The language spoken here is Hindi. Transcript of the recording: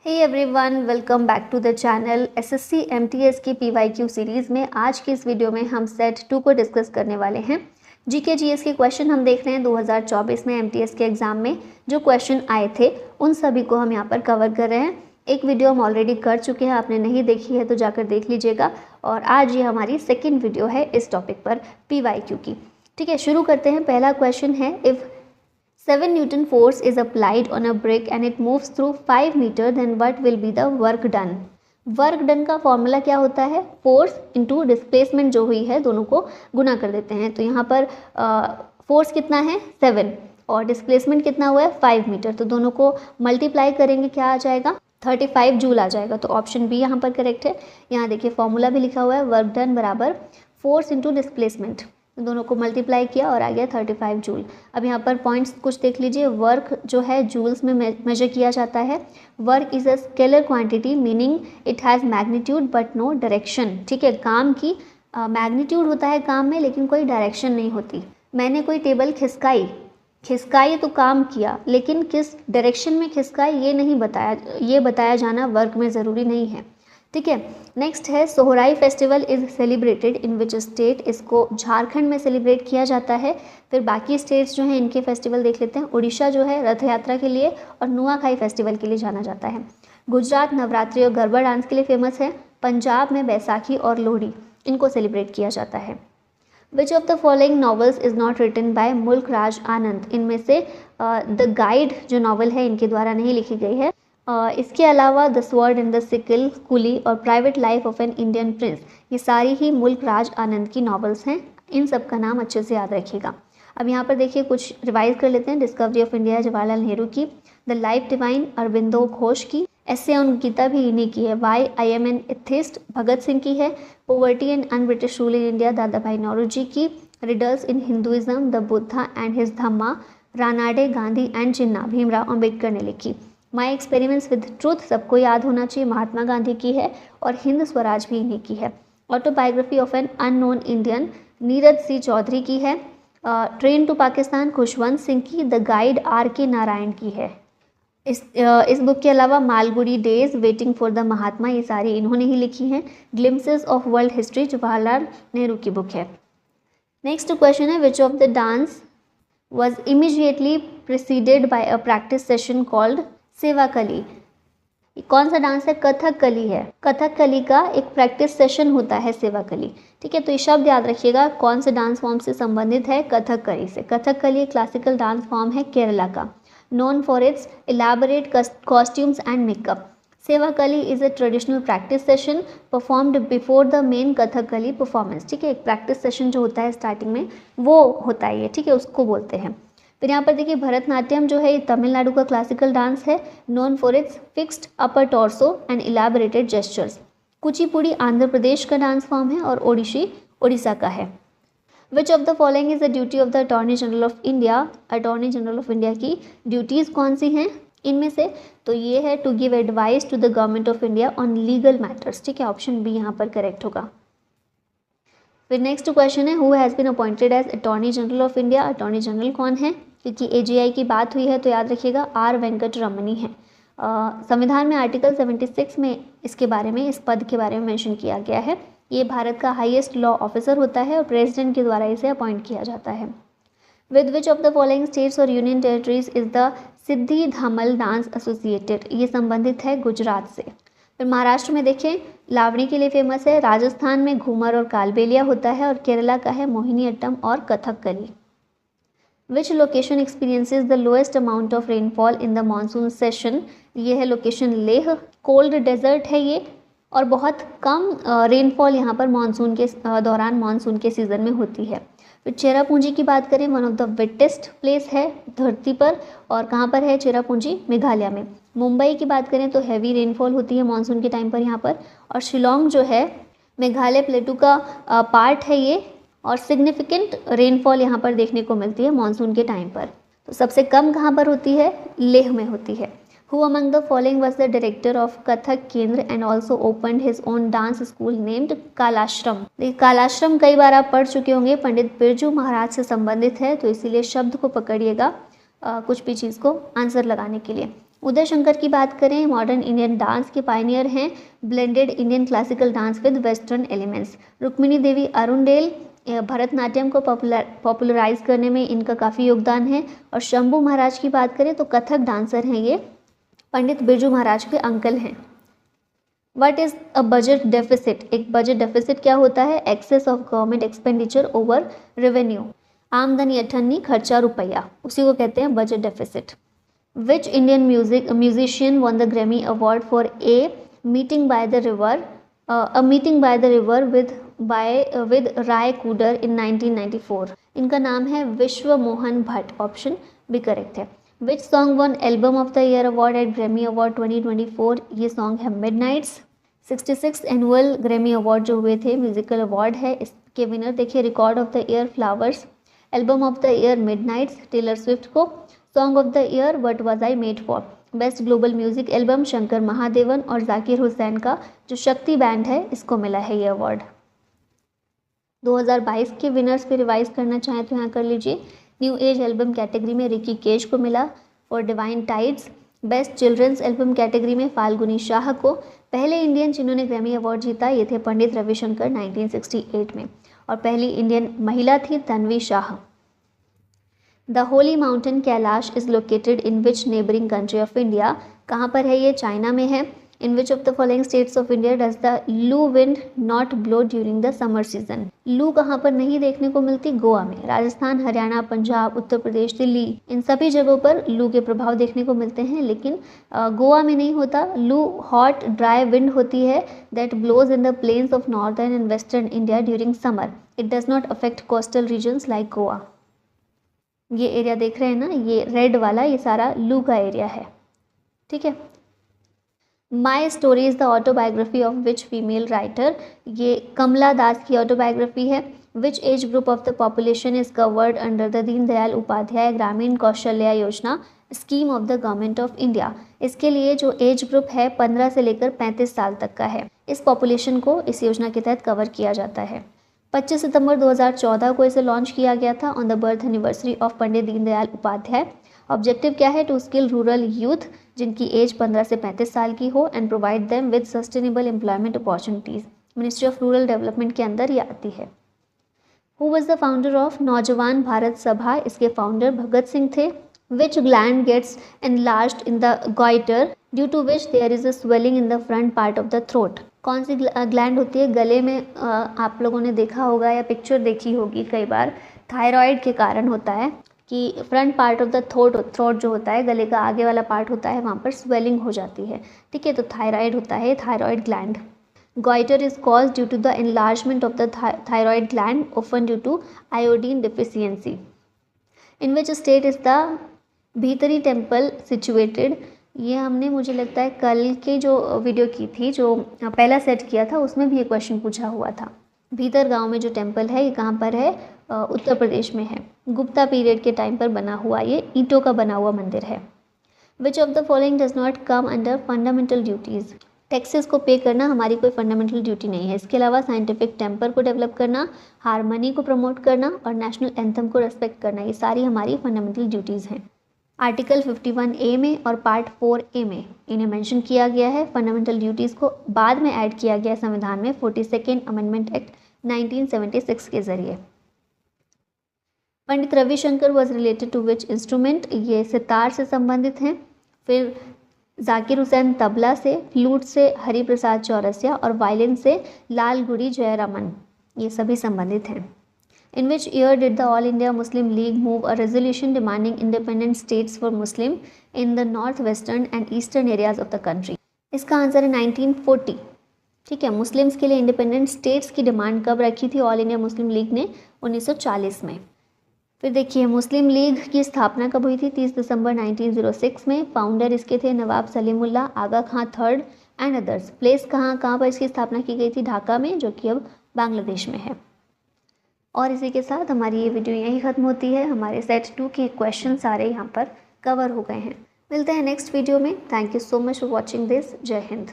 Hey everyone, welcome back to the channel. SSC MTS की पीवाईक्यू सीरीज़ में आज की इस वीडियो में हम सेट 2 को डिस्कस करने वाले हैं। जीके जीएस के क्वेश्चन हम देख रहे हैं 2024 में एमटीएस के एग्ज़ाम में जो क्वेश्चन आए थे उन सभी को हम यहाँ पर कवर कर रहे हैं। एक वीडियो हम ऑलरेडी कर चुके हैं, आपने नहीं देखी है तो जाकर देख लीजिएगा। और आज ये हमारी सेकेंड वीडियो है इस टॉपिक पर पीवाईक्यू की। ठीक है, शुरू करते हैं। पहला क्वेश्चन है, if 7 Newton force is applied on a brick and it moves through 5 meter, then what will be the work done? Work done का फॉर्मूला क्या होता है? फोर्स इंटू डिस्प्लेसमेंट जो हुई है दोनों को गुना कर देते हैं। तो यहाँ पर फोर्स कितना है 7 और डिस्प्लेसमेंट कितना हुआ है 5 मीटर, तो दोनों को मल्टीप्लाई करेंगे क्या आ जाएगा 35 जूल आ जाएगा। तो ऑप्शन बी यहाँ पर करेक्ट है। यहाँ देखिए फॉर्मूला भी लिखा हुआ है, वर्क डन बराबर फोर्स इंटू डिस्प्लेसमेंट, दोनों को मल्टीप्लाई किया और आ गया 35 जूल। अब यहाँ पर पॉइंट्स कुछ देख लीजिए। वर्क जो है जूल्स में मेजर किया जाता है। Work is a scalar quantity meaning it has magnitude but no direction. ठीक है, काम की मैग्नीट्यूड होता है काम में, लेकिन कोई डायरेक्शन नहीं होती। मैंने कोई टेबल खिसकाई तो काम किया, लेकिन किस डायरेक्शन में खिसकाई ये नहीं बताया, ये बताया जाना वर्क में ज़रूरी नहीं है। ठीक है, नेक्स्ट है, Sohrai festival is celebrated in which state. इसको झारखंड में सेलिब्रेट किया जाता है। फिर बाकी स्टेट्स जो हैं इनके फेस्टिवल देख लेते हैं। उड़ीसा जो है रथ यात्रा के लिए और नुआखाई फेस्टिवल के लिए जाना जाता है। गुजरात नवरात्रि और गरबा डांस के लिए फेमस है। पंजाब में बैसाखी और लोहड़ी इनको सेलिब्रेट किया जाता है। Which of the following novels is not written by Mulk Raj आनंद। इनमें से द गाइड जो नॉवल है इनके द्वारा नहीं लिखी गई है। इसके अलावा the sword and the sickle, Coolie और private life of an Indian prince, ये सारी ही मुल्क राज आनंद की नॉवेल्स हैं। इन सब का नाम अच्छे से याद रखिएगा। अब यहाँ पर देखिए कुछ रिवाइज कर लेते हैं। Discovery of India Jawaharlal Nehru की, the life divine Aurobindo Ghosh की, एसे ऑन गीता भी इन्हीं की है, why I am an atheist Bhagat Singh की है, poverty and un British rule in India Dada Bhai Naoroji की, riddles in Hinduism the Buddha and his Dhamma, Ranade Gandhi and Jinnah Bhimrao Ambedkar ने लिखी। माई एक्सपेरिमेंट्स विद ट्रूथ सबको याद होना चाहिए, महात्मा गांधी की है, और हिंद स्वराज भी इन्हीं की है। Autobiography of an unknown Indian Nirad C Chaudhuri की है। ट्रेन टू पाकिस्तान खुशवंत सिंह की, द गाइड आर के नारायण की है। इस बुक के अलावा Malgudi days, waiting for the Mahatma, ये सारी इन्होंने ही लिखी हैं। Glimpses of world history Jawaharlal Nehru की बुक है। नेक्स्ट क्वेश्चन है, which of the dance was immediately preceded by a practice session called Sevakali. कौन सा डांस है? कथकली है। कथकली का एक प्रैक्टिस सेशन होता है सेवाकली। ठीक है, तो ये शब्द याद रखिएगा कौन से डांस फॉर्म से संबंधित है, कथकली से। कथकली एक क्लासिकल डांस फॉर्म है केरला का, known for its elaborate costumes and makeup. Sevakali is a traditional practice session performed before the main Kathakali performance. ठीक है, एक प्रैक्टिस सेशन जो होता है स्टार्टिंग में वो होता है ये, ठीक है, उसको बोलते हैं। फिर यहाँ पर देखिए भरतनाट्यम जो है ये तमिलनाडु का क्लासिकल डांस है, known for its fixed upper torso and elaborated gestures. Kuchipudi Andhra Pradesh का डांस फॉर्म है और ओडिसी उड़ीसा का है। Which of the following is the duty of the attorney general of India. Attorney general of India की ड्यूटीज़ कौन सी हैं इनमें से? तो ये है to give advice to the government of India on legal matters. ठीक है, ऑप्शन बी यहाँ पर करेक्ट होगा। फिर नेक्स्ट क्वेश्चन है, who has been appointed as attorney general of India. Attorney general कौन है? क्योंकि एजीआई की बात हुई है तो याद रखिएगा आर वेंकट रमनी है। संविधान में आर्टिकल 76 में इसके बारे में, इस पद के बारे में मेंशन किया गया है। ये भारत का हाईएस्ट लॉ ऑफिसर होता है और प्रेसिडेंट के द्वारा इसे अपॉइंट किया जाता है। With which of the following states और union territories is the Siddhi Dhamal dance associated. ये संबंधित है गुजरात से। फिर महाराष्ट्र में देखें लावणी के लिए फेमस है, राजस्थान में घूमर और कालबेलिया होता है और केरला का है मोहिनी अट्टम और कथकली। विच location experiences the lowest amount of rainfall in the monsoon session. ये है लोकेशन लेह, कोल्ड डेजर्ट है ये और बहुत कम रेनफॉल यहाँ पर मानसून के दौरान मानसून के सीज़न में होती है। फिर चेरापूंजी की बात करें, one of the wettest place है धरती पर, और कहाँ पर है चेरापूंजी? मेघालय में। मुंबई की बात करें तो हैवी रेनफॉल होती है मानसून के टाइम पर यहाँ पर, और शिलोंग जो है मेघालय प्लेटू का पार्ट है ये, और सिग्निफिकेंट रेनफॉल यहाँ पर देखने को मिलती है मानसून के टाइम पर। तो सबसे कम कहाँ पर होती है? लेह में होती है। Who among the following was the director of Kathak Kendra and also opened his own dance school named Kalashram. देखिए कालाश्रम कई बार आप पढ़ चुके होंगे, पंडित बिरजू महाराज से संबंधित है, तो इसीलिए शब्द को पकड़िएगा कुछ भी चीज़ को आंसर लगाने के लिए। उदय शंकर की बात करें, मॉडर्न इंडियन डांस के पायनियर हैं, blended Indian classical dance with western elements. Rukmini Devi Arundale, Bharatanatyam को पॉपुलराइज करने में इनका काफ़ी योगदान है। और शंभू महाराज की बात करें तो कथक डांसर हैं ये, पंडित बिरजू महाराज के अंकल हैं। What is a budget deficit? एक बजट डेफिसिट क्या होता है? Excess of government expenditure over revenue, आमदनी अठन्नी खर्चा रुपया, उसी को कहते हैं budget deficit. Which Indian musician won the Grammy Award for a meeting by the river with Ry Cooder in 1994? इनका नाम है Vishwa Mohan Bhatt, option B correct है। Which song won album of the year award at Grammy award 2024? ये सॉन्ग है मिडनाइट्स। 66 एनुअल ग्रैमी अवार्ड जो हुए थे, म्यूजिकल अवार्ड है, इसके विनर देखिए, record of the year flowers, album of the year midnights Taylor Swift को, song of the year what was I made for, best global music album Shankar Mahadevan और जाकिर हुसैन का जो शक्ति बैंड है इसको मिला है ये अवार्ड। 2022 के विनर्स पे रिवाइज करना चाहें तो यहाँ कर लीजिए। न्यू एज एल्बम कैटेगरी में रिकी केज को मिला for divine tides. Best children's album category में फाल्गुनी शाह को। पहले इंडियन जिन्होंने ग्रैमी अवार्ड जीता ये थे पंडित रविशंकर 1968 में, और पहली इंडियन महिला थी Tanvi Shah. The holy mountain Kailash is located in which neighbouring country of India? कहाँ पर है ये? चाइना में है। In which of the following states of India does the loo wind not blow during the summer season? Loo कहाँ पर नहीं देखने को मिलती? गोवा में। राजस्थान, हरियाणा, पंजाब, उत्तर प्रदेश, दिल्ली, इन सभी जगहों पर लू के प्रभाव देखने को मिलते हैं, लेकिन गोवा में नहीं होता। लू हॉट ड्राई विंड होती है that blows in the plains of northern and western India during summer. It does not affect coastal regions like Goa. ये एरिया देख रहे हैं ना, ये रेड वाला, ये सारा लू का एरिया है, ठीक है। My story is the autobiography of which female writer? ये कमला दास की ऑटोबायोग्राफी है। Which age group of the population is covered under the Deendayal Upadhyaya Grameen Kaushalya Yojana scheme of the government of India? इसके लिए जो एज ग्रुप है 15 से लेकर 35 साल तक का है। इस पॉपुलेशन को इस योजना के तहत कवर किया जाता है। 25 सितंबर 2014 को इसे लॉन्च किया गया था on the birth anniversary of Pandit Deendayal Upadhyay. Objective क्या है? टू स्किल रूरल यूथ जिनकी एज 15 से 35 साल की हो and provide them with sustainable employment opportunities. Ministry of rural development के अंदर ये आती है। Who was the founder of Naujawan Bharat Sabha? इसके फाउंडर भगत सिंह थे। Which gland gets enlarged in the goiter due to which there is a swelling in the front part of the throat? कौन सी ग्लैंड होती है गले में? आप लोगों ने देखा होगा या पिक्चर देखी होगी कई बार, थायराइड के कारण होता है कि front part of the throat जो होता है, गले का आगे वाला पार्ट होता है, वहाँ पर स्वेलिंग हो जाती है, ठीक है, तो थायराइड होता है, thyroid gland. goiter is caused due to the enlargement of the thyroid gland, often due to iodine deficiency. In which state is the भीतरी टेम्पल situated? ये हमने, मुझे लगता है कल के जो वीडियो की थी, जो पहला सेट किया था, उसमें भी ये क्वेश्चन पूछा हुआ था। भीतर गांव में जो टेम्पल है ये कहाँ पर है? उत्तर प्रदेश में है। गुप्ता पीरियड के टाइम पर बना हुआ ये ईंटों का बना हुआ मंदिर है। Which of the following does not come under fundamental duties? Taxes को पे करना हमारी कोई फंडामेंटल ड्यूटी नहीं है। इसके अलावा साइंटिफिक टेम्पर को डेवलप करना, हारमोनी को प्रमोट करना और नेशनल एंथम को रेस्पेक्ट करना, ये सारी हमारी फंडामेंटल ड्यूटीज़ हैं। आर्टिकल 51A में और पार्ट 4A में इन्हें मेंशन किया गया है। फंडामेंटल ड्यूटीज़ को बाद में ऐड किया गया संविधान में 42nd अमेंडमेंट एक्ट 1976 के जरिए। Pandit Ravi Shankar was related to which instrument? ये सितार से संबंधित हैं। फिर जाकिर हुसैन तबला से, फ्लूट से हरिप्रसाद चौरसिया और वायलिन से लालगुडी जयरामन, ये सभी संबंधित हैं। In which year did the All India Muslim League move a resolution demanding independent states for Muslim in the northwestern and eastern areas of the country? इसका आंसर है 1940, ठीक है। मुस्लिम्स के लिए इंडिपेंडेंट स्टेट्स की डिमांड कब रखी थी ऑल इंडिया मुस्लिम लीग ने? 1940 में। फिर देखिए मुस्लिम लीग की स्थापना कब हुई थी? 30 दिसंबर 1906 में। फाउंडर इसके थे नवाब सलीमुल्लाह, आगा खां थर्ड एंड अदर्स। प्लेस कहाँ पर इसकी स्थापना की गई थी? ढाका में, जो कि अब बांग्लादेश में है। और इसी के साथ हमारी ये वीडियो यहीं ख़त्म होती है। हमारे सेट 2 के क्वेश्चन सारे यहाँ पर कवर हो गए हैं। मिलते हैं नेक्स्ट वीडियो में। Thank you so much for watching this. जय हिंद।